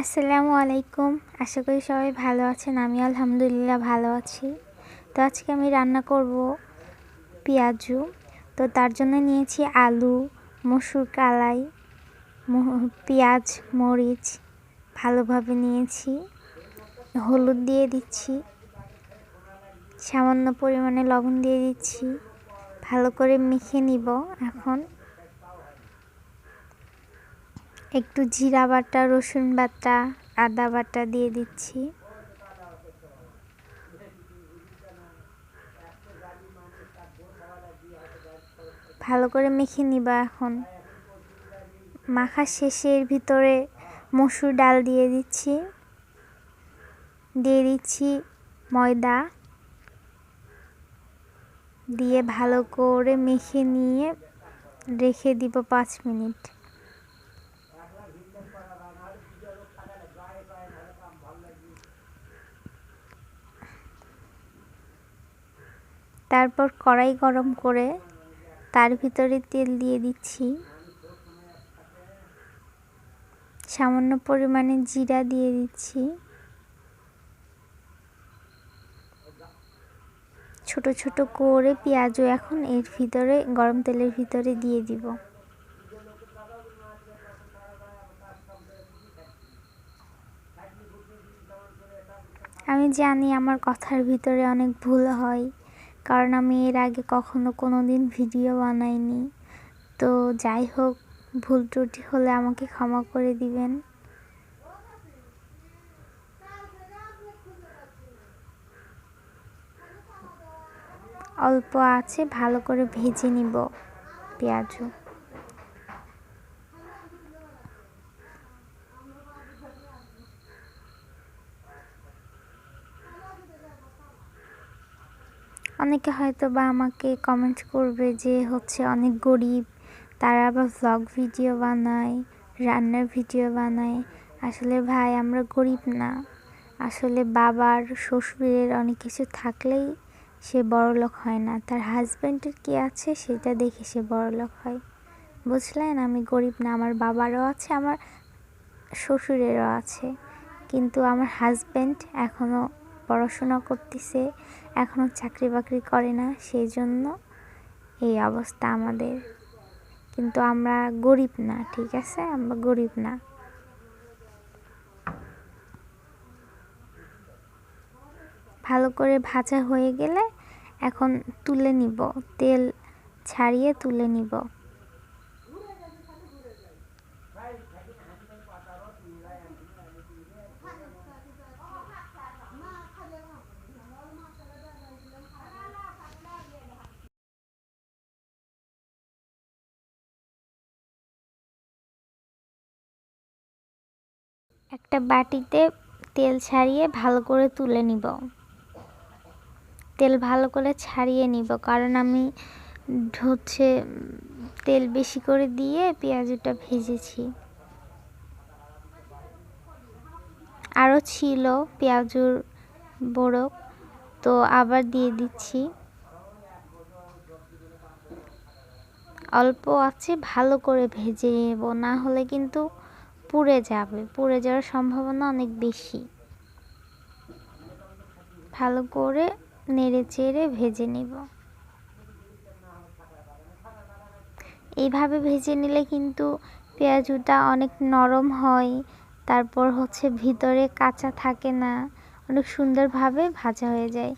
আসসালামু আলাইকুম। আশা করি সবাই ভালো আছেন। আমি আলহামদুলিল্লাহ ভালো আছি। তো আজকে আমি রান্না করব পেঁয়াজু। তো তার জন্য নিয়েছি আলু, মসুর কালাই, পেঁয়াজ, মরিচ ভালোভাবে নিয়েছি। হলুদ দিয়ে দিচ্ছি, সামান্য পরিমাণে লবণ দিয়ে দিচ্ছি। ভালো করে মেখে নিব। এখন একটু জিরা বাটা, রসুন বাটা, আদা বাটা দিয়ে দিচ্ছি। ভালো করে মেখে নিবা। এখন মাখা শেষে এর ভিতরে মসুর ডাল দিয়ে দিচ্ছি ময়দা দিয়ে ভালো করে মেখে নিয়ে রেখে দিব 5 মিনিট। তারপর কড়াই গরম করে তার ভিতরে তেল দিয়ে দিচ্ছি। সামান্য পরিমাণে জিরা দিয়ে দিচ্ছি। ছোট ছোট করে পেঁয়াজও এখন এর ভিতরে গরম তেলের ভিতরে দিয়ে দিব। আমি জানি আমার কথার ভিতরে অনেক ভুল হয়, কারণ আমি এর আগে কখনো কোনো দিন ভিডিও বানাইনি। তো যাই হোক, ভুল ত্রুটি হলে আমাকে ক্ষমা করে দিবেন। অল্প আছে ভালো করে ভেজে নিব পেঁয়াজু। অনেকে হয়তো বা আমাকে কমেন্ট করবে যে অনেক গরিব, তারা আবার ভ্লগ ভিডিও বানায়, রান্নার ভিডিও বানায়। আসলে ভাই, আমরা গরিব না। আসলে বাবার, শ্বশুরের অনেক কিছু থাকলেই সে বড়লোক হয় না। তার হাজব্যান্ডের কি আছে সেটা দেখে সে বড়লোক হয়। বুঝলেন? আমি গরিব না। আমার বাবারও আছে, আমার শ্বশুরেরও আছে, কিন্তু আমার হাজব্যান্ড এখনও পড়াশোনা করতেছে, এখনও চাকরি বাকরি করে না, সেই জন্য এই অবস্থা আমাদের। কিন্তু আমরা গরিব না, ঠিক আছে? আমরা গরিব না। ভালো করে ভাজা হয়ে গেলে এখন তুলে নিব, তেল ছাড়িয়ে তুলে নিব। একটা বাটিতে তেল ছাড়িয়ে ভালো করে তুলে নিব। তেল ভালো করে ছাড়িয়ে নিব, কারণ আমি তেল বেশি করে দিয়ে পেঁয়াজটা ভেজেছি। আরও ছিল পেঁয়াজুর বড়ক, তো আবার দিয়ে দিচ্ছি। অল্প আছে ভালো করে ভেজে নেব, না হলে কিন্তু পুড়ে যাবে। পুড়ে যাওয়ার সম্ভাবনা অনেক বেশি। ভালো করে নেড়ে চেড়ে ভেজে নিব। এইভাবে ভেজে নিলে কিন্তু পেঁয়াজুটা অনেক নরম হয়। তারপর ভিতরে কাঁচা থাকে না, অনেক সুন্দরভাবে ভাজা হয়ে যায়।